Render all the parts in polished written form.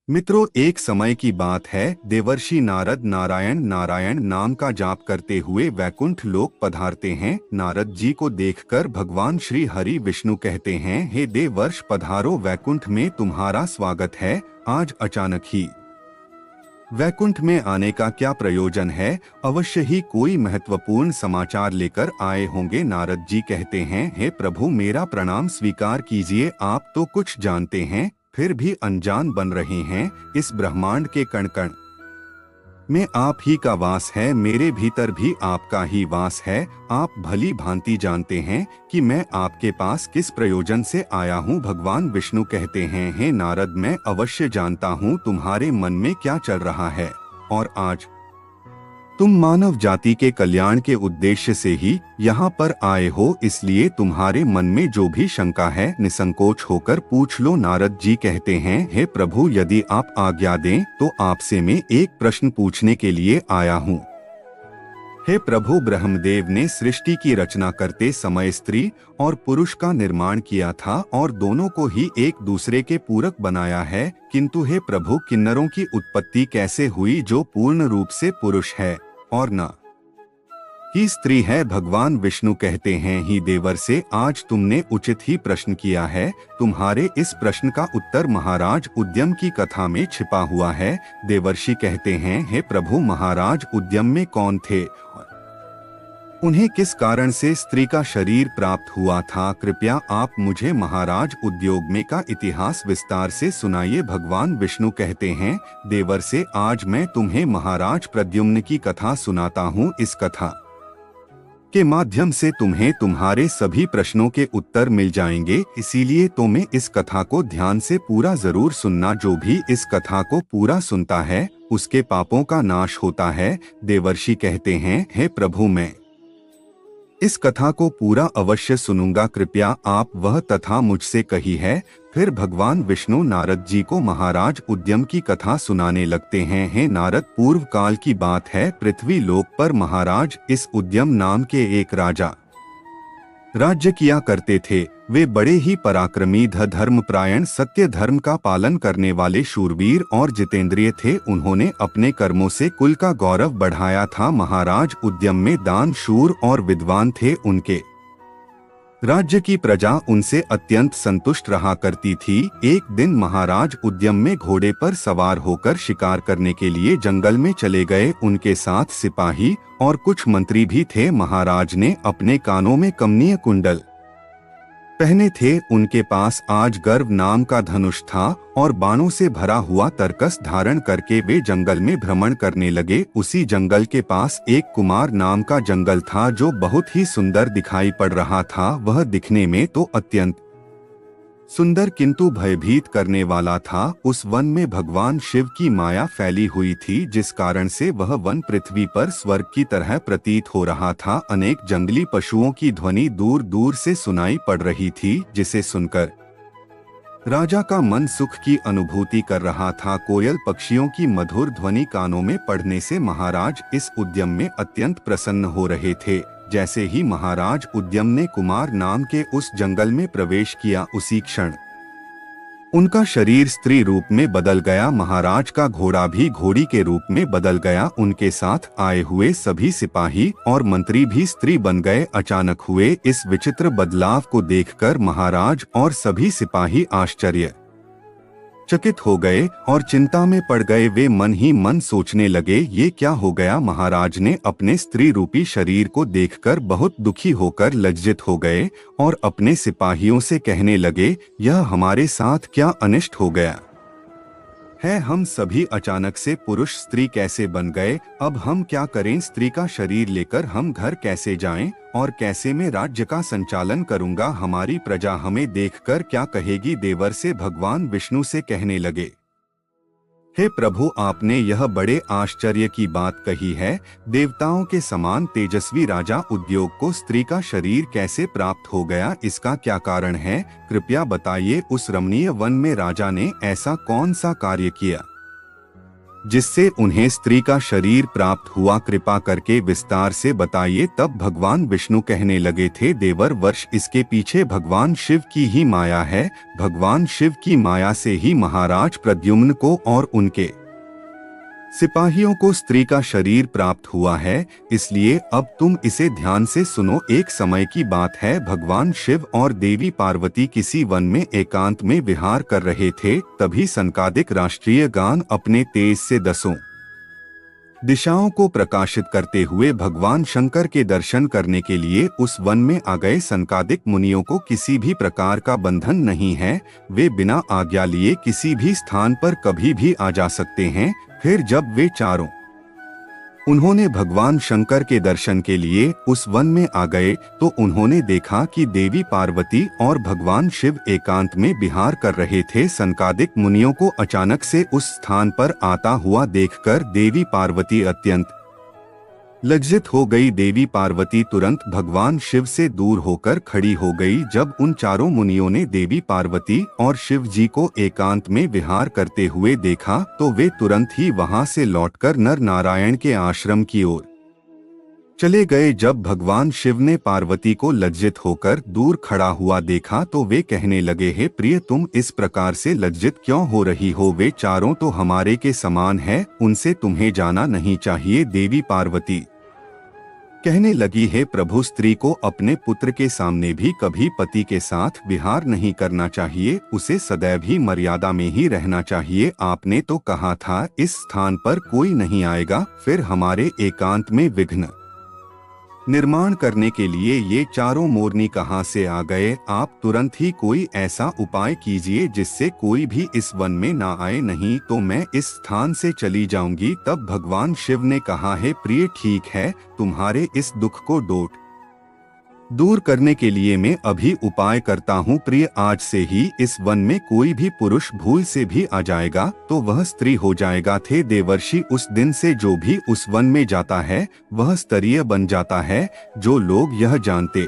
मित्रों, एक समय की बात है। देवर्षि नारद नारायण नारायण नाम का जाप करते हुए वैकुंठ लोक पधारते हैं। नारद जी को देखकर भगवान श्री हरि विष्णु कहते हैं, हे देवर्ष पधारो, वैकुंठ में तुम्हारा स्वागत है। आज अचानक ही वैकुंठ में आने का क्या प्रयोजन है? अवश्य ही कोई महत्वपूर्ण समाचार लेकर आए होंगे। नारद जी कहते हैं, हे प्रभु मेरा प्रणाम स्वीकार कीजिए। आप तो कुछ जानते हैं, फिर भी अनजान बन रहे हैं। इस ब्रह्मांड के कण कण में आप ही का वास है, मेरे भीतर भी आपका ही वास है। आप भली भांति जानते हैं कि मैं आपके पास किस प्रयोजन से आया हूँ। भगवान विष्णु कहते हैं, हे नारद, मैं अवश्य जानता हूँ तुम्हारे मन में क्या चल रहा है, और आज तुम मानव जाति के कल्याण के उद्देश्य से ही यहाँ पर आए हो, इसलिए तुम्हारे मन में जो भी शंका है निसंकोच होकर पूछ लो। नारद जी कहते हैं, हे प्रभु, यदि आप आज्ञा दें तो आपसे मैं एक प्रश्न पूछने के लिए आया हूँ। हे प्रभु, ब्रह्मदेव ने सृष्टि की रचना करते समय स्त्री और पुरुष का निर्माण किया था और दोनों को ही एक दूसरे के पूरक बनाया है, किंतु हे प्रभु, किन्नरों की उत्पत्ति कैसे हुई जो पूर्ण रूप से पुरुष है और न ही स्त्री है? भगवान विष्णु कहते हैं, ही देवर से आज तुमने उचित ही प्रश्न किया है। तुम्हारे इस प्रश्न का उत्तर महाराज उद्यम की कथा में छिपा हुआ है। देवर्षि कहते हैं, हे प्रभु, महाराज उद्यम में कौन थे? उन्हें किस कारण से स्त्री का शरीर प्राप्त हुआ था? कृपया आप मुझे महाराज उद्योग में का इतिहास विस्तार से सुनाइए। भगवान विष्णु कहते हैं, देवर से आज मैं तुम्हें महाराज प्रद्युम्न की कथा सुनाता हूँ। इस कथा के माध्यम से तुम्हें तुम्हारे सभी प्रश्नों के उत्तर मिल जाएंगे, इसीलिए तुम्हें इस कथा को ध्यान से पूरा जरूर सुनना। जो भी इस कथा को पूरा सुनता है उसके पापों का नाश होता है। देवर्षि कहते हैं, हे प्रभु, मैं इस कथा को पूरा अवश्य सुनूंगा, कृपया आप वह तथा मुझसे कही है। फिर भगवान विष्णु नारद जी को महाराज उद्यम की कथा सुनाने लगते हैं। हे नारद, पूर्व काल की बात है। पृथ्वी लोक पर महाराज इस उद्यम नाम के एक राजा राज्य किया करते थे। वे बड़े ही पराक्रमी, धर्मपरायण, सत्य धर्म का पालन करने वाले शूरवीर और जितेंद्रिय थे। उन्होंने अपने कर्मों से कुल का गौरव बढ़ाया था। महाराज उद्यम में दान शूर और विद्वान थे। उनके राज्य की प्रजा उनसे अत्यंत संतुष्ट रहा करती थी। एक दिन महाराज उद्यम में घोड़े पर सवार होकर शिकार करने के लिए जंगल में चले गए। उनके साथ सिपाही और कुछ मंत्री भी थे। महाराज ने अपने कानों में कमनीय कुंडल पहने थे। उनके पास आज गर्व नाम का धनुष था और बाणों से भरा हुआ तरकस धारण करके वे जंगल में भ्रमण करने लगे। उसी जंगल के पास एक कुमार नाम का जंगल था जो बहुत ही सुंदर दिखाई पड़ रहा था। वह दिखने में तो अत्यंत सुंदर किंतु भयभीत करने वाला था। उस वन में भगवान शिव की माया फैली हुई थी, जिस कारण से वह वन पृथ्वी पर स्वर्ग की तरह प्रतीत हो रहा था। अनेक जंगली पशुओं की ध्वनि दूर दूर से सुनाई पड़ रही थी, जिसे सुनकर राजा का मन सुख की अनुभूति कर रहा था। कोयल पक्षियों की मधुर ध्वनि कानों में पड़ने से महाराज इस उद्यम में अत्यंत प्रसन्न हो रहे थे। जैसे ही महाराज उद्यम ने कुमार नाम के उस जंगल में प्रवेश किया, उसी क्षण उनका शरीर स्त्री रूप में बदल गया। महाराज का घोड़ा भी घोड़ी के रूप में बदल गया। उनके साथ आए हुए सभी सिपाही और मंत्री भी स्त्री बन गए। अचानक हुए इस विचित्र बदलाव को देखकर महाराज और सभी सिपाही आश्चर्य चकित हो गए और चिंता में पड़ गए। वे मन ही मन सोचने लगे, ये क्या हो गया? महाराज ने अपने स्त्री रूपी शरीर को देखकर बहुत दुखी होकर लज्जित हो गए और अपने सिपाहियों से कहने लगे, यह हमारे साथ क्या अनिष्ट हो गया है? हम सभी अचानक से पुरुष स्त्री कैसे बन गए? अब हम क्या करें? स्त्री का शरीर लेकर हम घर कैसे जाएं और कैसे मैं राज्य का संचालन करूंगा? हमारी प्रजा हमें देखकर क्या कहेगी? देवर से भगवान विष्णु से कहने लगे, हे प्रभु, आपने यह बड़े आश्चर्य की बात कही है। देवताओं के समान तेजस्वी राजा उद्योग को स्त्री का शरीर कैसे प्राप्त हो गया? इसका क्या कारण है? कृपया बताइए। उस रमणीय वन में राजा ने ऐसा कौन सा कार्य किया जिससे उन्हें स्त्री का शरीर प्राप्त हुआ, कृपा करके विस्तार से बताइए। तब भगवान विष्णु कहने लगे थे, देवर वर्ष इसके पीछे भगवान शिव की ही माया है। भगवान शिव की माया से ही महाराज प्रद्युम्न को और उनके सिपाहियों को स्त्री का शरीर प्राप्त हुआ है। इसलिए अब तुम इसे ध्यान से सुनो। एक समय की बात है, भगवान शिव और देवी पार्वती किसी वन में एकांत में विहार कर रहे थे। तभी सनकादिक राष्ट्रीय गान अपने तेज से 10 दिशाओं को प्रकाशित करते हुए भगवान शंकर के दर्शन करने के लिए उस वन में आ गए। सनकादिक मुनियों को किसी भी प्रकार का बंधन नहीं है, वे बिना आज्ञा लिए किसी भी स्थान पर कभी भी आ जा सकते हैं। फिर जब वे चारों उन्होंने भगवान शंकर के दर्शन के लिए उस वन में आ गए तो उन्होंने देखा कि देवी पार्वती और भगवान शिव एकांत में विहार कर रहे थे। सनकादिक मुनियों को अचानक से उस स्थान पर आता हुआ देखकर देवी पार्वती अत्यंत लज्जित हो गई। देवी पार्वती तुरंत भगवान शिव से दूर होकर खड़ी हो गई। जब उन चारों मुनियों ने देवी पार्वती और शिव जी को एकांत में विहार करते हुए देखा तो वे तुरंत ही वहां से लौटकर नर नारायण के आश्रम की ओर चले गए। जब भगवान शिव ने पार्वती को लज्जित होकर दूर खड़ा हुआ देखा तो वे कहने लगे, हे प्रिय, तुम इस प्रकार से लज्जित क्यों हो रही हो? वे चारों तो हमारे के समान है, उनसे तुम्हें जाना नहीं चाहिए। देवी पार्वती कहने लगी, है प्रभु, स्त्री को अपने पुत्र के सामने भी कभी पति के साथ विहार नहीं करना चाहिए, उसे सदैव ही मर्यादा में ही रहना चाहिए। आपने तो कहा था इस स्थान पर कोई नहीं आएगा, फिर हमारे एकांत में विघ्न निर्माण करने के लिए ये चारों मोरनी कहाँ से आ गए? आप तुरंत ही कोई ऐसा उपाय कीजिए जिससे कोई भी इस वन में ना आए, नहीं तो मैं इस स्थान से चली जाऊंगी। तब भगवान शिव ने कहा, है प्रिय, ठीक है, तुम्हारे इस दुख को दूर करने के लिए मैं अभी उपाय करता हूँ। प्रिय, आज से ही इस वन में कोई भी पुरुष भूल से भी आ जाएगा तो वह स्त्री हो जाएगा। थे देवर्षि, उस दिन से जो भी उस वन में जाता है वह स्तरीय बन जाता है। जो लोग यह जानते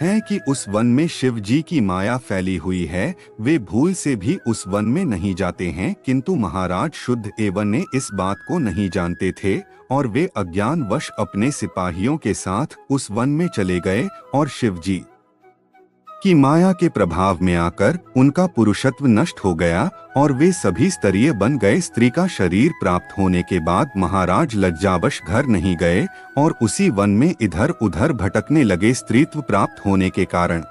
हैं कि उस वन में शिव जी की माया फैली हुई है, वे भूल से भी उस वन में नहीं जाते हैं। किंतु महाराज शुद्ध एवं ने इस बात को नहीं जानते थे और वे अज्ञानवश अपने सिपाहियों के साथ उस वन में चले गए और शिव जी की माया के प्रभाव में आकर उनका पुरुषत्व नष्ट हो गया और वे सभी स्तरीय बन गए। स्त्री का शरीर प्राप्त होने के बाद महाराज लज्जावश घर नहीं गए और उसी वन में इधर उधर भटकने लगे। स्त्रीत्व प्राप्त होने के कारण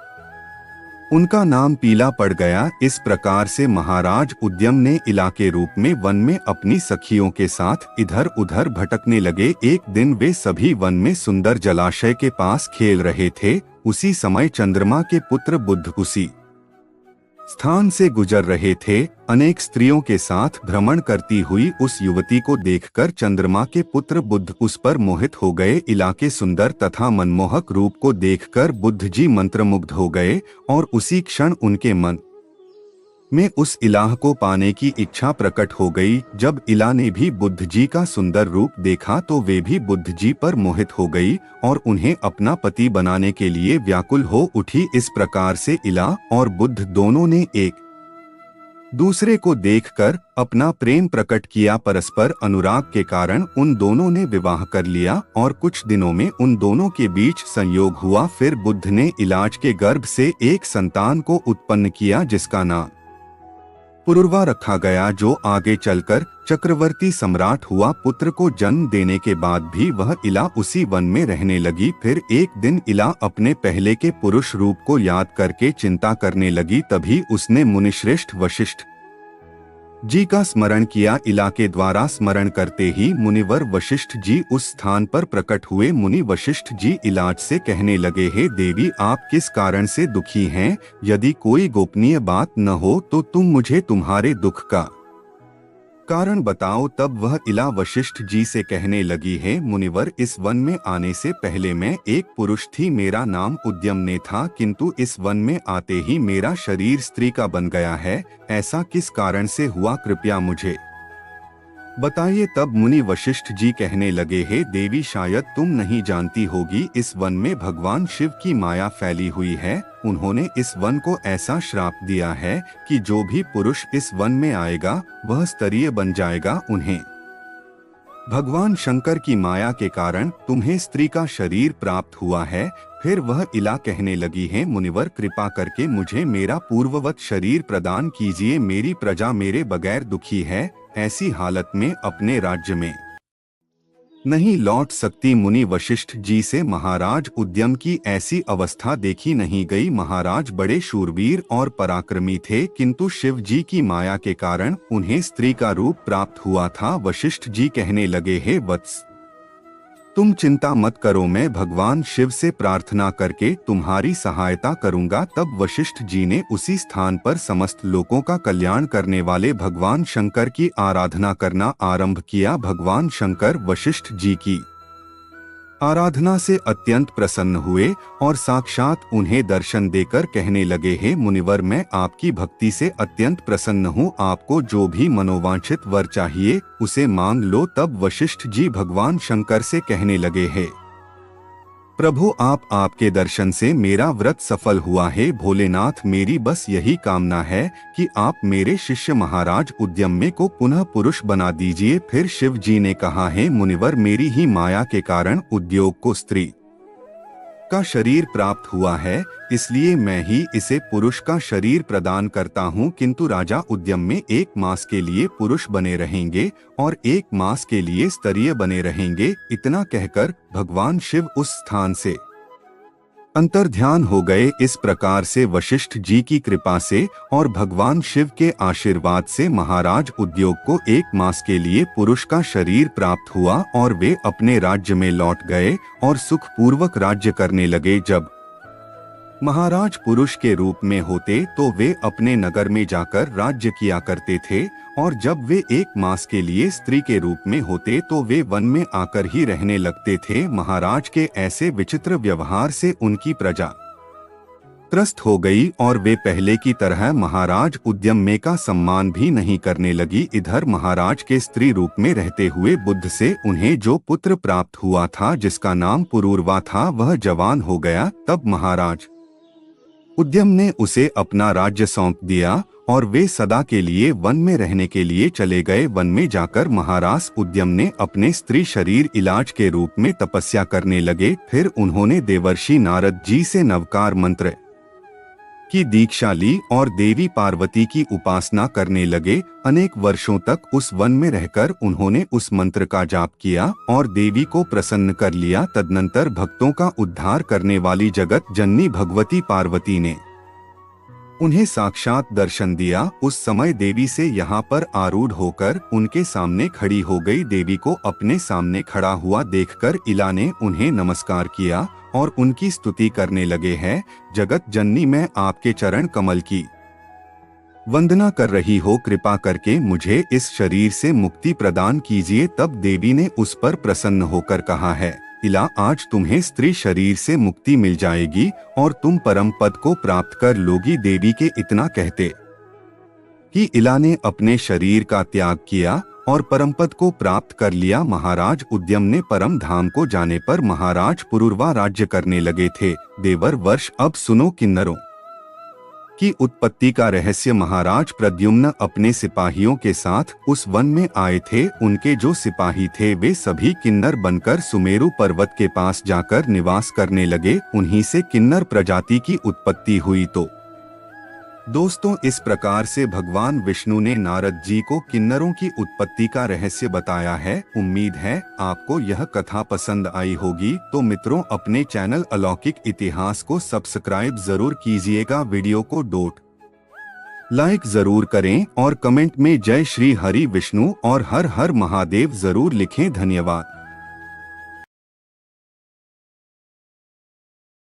उनका नाम पीला पड़ गया। इस प्रकार से महाराज उद्यम ने इला के रूप में वन में अपनी सखियों के साथ इधर उधर भटकने लगे। एक दिन वे सभी वन में सुंदर जलाशय के पास खेल रहे थे। उसी समय चंद्रमा के पुत्र बुध उसी स्थान से गुजर रहे थे। अनेक स्त्रियों के साथ भ्रमण करती हुई उस युवती को देखकर चंद्रमा के पुत्र बुध उस पर मोहित हो गए। इला के सुंदर तथा मनमोहक रूप को देखकर बुद्ध जी मंत्रमुग्ध हो गए और उसी क्षण उनके मन में उस इलाह को पाने की इच्छा प्रकट हो गई। जब इला ने भी बुद्ध जी का सुंदर रूप देखा तो वे भी बुद्ध जी पर मोहित हो गई और उन्हें अपना पति बनाने के लिए व्याकुल हो उठी। इस प्रकार से इला और बुद्ध दोनों ने एक दूसरे को देखकर अपना प्रेम प्रकट किया। परस्पर अनुराग के कारण उन दोनों ने विवाह कर लिया और कुछ दिनों में उन दोनों के बीच संयोग हुआ। फिर बुद्ध ने इलाज के गर्भ से एक संतान को उत्पन्न किया जिसका नाम पुरुरवा रखा गया, जो आगे चलकर चक्रवर्ती सम्राट हुआ। पुत्र को जन्म देने के बाद भी वह इला उसी वन में रहने लगी। फिर एक दिन इला अपने पहले के पुरुष रूप को याद करके चिंता करने लगी। तभी उसने मुनिश्रेष्ठ वशिष्ठ जी का स्मरण किया। इला के द्वारा स्मरण करते ही मुनिवर वशिष्ठ जी उस स्थान पर प्रकट हुए। मुनि वशिष्ठ जी इलाज से कहने लगे, हे देवी, आप किस कारण से दुखी हैं? यदि कोई गोपनीय बात न हो तो तुम मुझे तुम्हारे दुख का कारण बताओ। तब वह इला वशिष्ठ जी से कहने लगी, है मुनिवर, इस वन में आने से पहले मैं एक पुरुष थी, मेरा नाम उद्यम ने था, किंतु इस वन में आते ही मेरा शरीर स्त्री का बन गया है। ऐसा किस कारण से हुआ, कृपया मुझे बताइए। तब मुनि वशिष्ठ जी कहने लगे, हे देवी, शायद तुम नहीं जानती होगी, इस वन में भगवान शिव की माया फैली हुई है। उन्होंने इस वन को ऐसा श्राप दिया है कि जो भी पुरुष इस वन में आएगा वह स्तरीय बन जाएगा। उन्हें भगवान शंकर की माया के कारण तुम्हें स्त्री का शरीर प्राप्त हुआ है। फिर वह इला कहने लगी है, मुनिवर कृपा करके मुझे मेरा पूर्ववत शरीर प्रदान कीजिए। मेरी प्रजा मेरे बगैर दुखी है, ऐसी हालत में अपने राज्य में नहीं लौट सकती। मुनि वशिष्ठ जी से महाराज उद्यम की ऐसी अवस्था देखी नहीं गई। महाराज बड़े शूरवीर और पराक्रमी थे, किंतु शिव जी की माया के कारण उन्हें स्त्री का रूप प्राप्त हुआ था। वशिष्ठ जी कहने लगे, हे वत्स, तुम चिंता मत करो, मैं भगवान शिव से प्रार्थना करके तुम्हारी सहायता करूंगा। तब वशिष्ठ जी ने उसी स्थान पर समस्त लोगों का कल्याण करने वाले भगवान शंकर की आराधना करना आरंभ किया। भगवान शंकर वशिष्ठ जी की आराधना से अत्यंत प्रसन्न हुए और साक्षात उन्हें दर्शन देकर कहने लगे, हे मुनिवर, मैं आपकी भक्ति से अत्यंत प्रसन्न हूँ। आपको जो भी मनोवांछित वर चाहिए उसे मांग लो। तब वशिष्ठ जी भगवान शंकर से कहने लगे, हे प्रभु, आपके दर्शन से मेरा व्रत सफल हुआ है। भोलेनाथ, मेरी बस यही कामना है कि आप मेरे शिष्य महाराज उद्यम्य को पुनः पुरुष बना दीजिए। फिर शिव जी ने कहा, है मुनिवर, मेरी ही माया के कारण उद्योग को स्त्री का शरीर प्राप्त हुआ है, इसलिए मैं ही इसे पुरुष का शरीर प्रदान करता हूँ। किंतु राजा उद्यम्य 1 मास के लिए पुरुष बने रहेंगे और 1 मास के लिए स्तरीय बने रहेंगे। इतना कहकर भगवान शिव उस स्थान से अंतर्ध्यान हो गए। इस प्रकार से वशिष्ठ जी की कृपा से और भगवान शिव के आशीर्वाद से महाराज उद्योग को 1 मास के लिए पुरुष का शरीर प्राप्त हुआ और वे अपने राज्य में लौट गए और सुखपूर्वक राज्य करने लगे। जब महाराज पुरुष के रूप में होते तो वे अपने नगर में जाकर राज्य किया करते थे, और जब वे 1 मास के लिए स्त्री के रूप में होते तो वे वन में आकर ही रहने लगते थे। महाराज के ऐसे विचित्र व्यवहार से उनकी प्रजा त्रस्त हो गई और वे पहले की तरह महाराज उद्यम्य का सम्मान भी नहीं करने लगी। इधर महाराज के स्त्री रूप में रहते हुए बुद्ध से उन्हें जो पुत्र प्राप्त हुआ था, जिसका नाम पुरूरवा था, वह जवान हो गया। तब महाराज उद्यम ने उसे अपना राज्य सौंप दिया और वे सदा के लिए वन में रहने के लिए चले गए। वन में जाकर महाराज उद्यम ने अपने स्त्री शरीर इलाज के रूप में तपस्या करने लगे। फिर उन्होंने देवर्षि नारद जी से नवकार मंत्र की दीक्षा ली और देवी पार्वती की उपासना करने लगे। अनेक वर्षों तक उस वन में रहकर उन्होंने उस मंत्र का जाप किया और देवी को प्रसन्न कर लिया। तदनंतर भक्तों का उद्धार करने वाली जगत जननी भगवती पार्वती ने उन्हें साक्षात दर्शन दिया। उस समय देवी से यहाँ पर आरूढ़ होकर उनके सामने खड़ी हो गई। देवी को अपने सामने खड़ा हुआ देखकर इला ने उन्हें नमस्कार किया और उनकी स्तुति करने लगे हैं, जगत जननी, मैं आपके चरण कमल की वंदना कर रही हो, कृपा करके मुझे इस शरीर से मुक्ति प्रदान कीजिए। तब देवी ने उस पर प्रसन्न होकर कहा है, इला, आज तुम्हें स्त्री शरीर से मुक्ति मिल जाएगी और तुम परम पद को प्राप्त कर लोगी। देवी के इतना कहते कि इला ने अपने शरीर का त्याग किया और परम पद को प्राप्त कर लिया। महाराज उद्यम ने परम धाम को जाने पर महाराज पुरूरवा राज्य करने लगे थे। देवर वर्ष, अब सुनो किन्नरों की उत्पत्ति का रहस्य। महाराज प्रद्युम्न अपने सिपाहियों के साथ उस वन में आए थे। उनके जो सिपाही थे वे सभी किन्नर बनकर सुमेरु पर्वत के पास जाकर निवास करने लगे। उन्हीं से किन्नर प्रजाति की उत्पत्ति हुई। तो दोस्तों, इस प्रकार से भगवान विष्णु ने नारद जी को किन्नरों की उत्पत्ति का रहस्य बताया है। उम्मीद है आपको यह कथा पसंद आई होगी। तो मित्रों, अपने चैनल अलौकिक इतिहास को सब्सक्राइब जरूर कीजिएगा। वीडियो को लाइक जरूर करें और कमेंट में जय श्री हरि विष्णु और हर हर महादेव जरूर लिखें। धन्यवाद।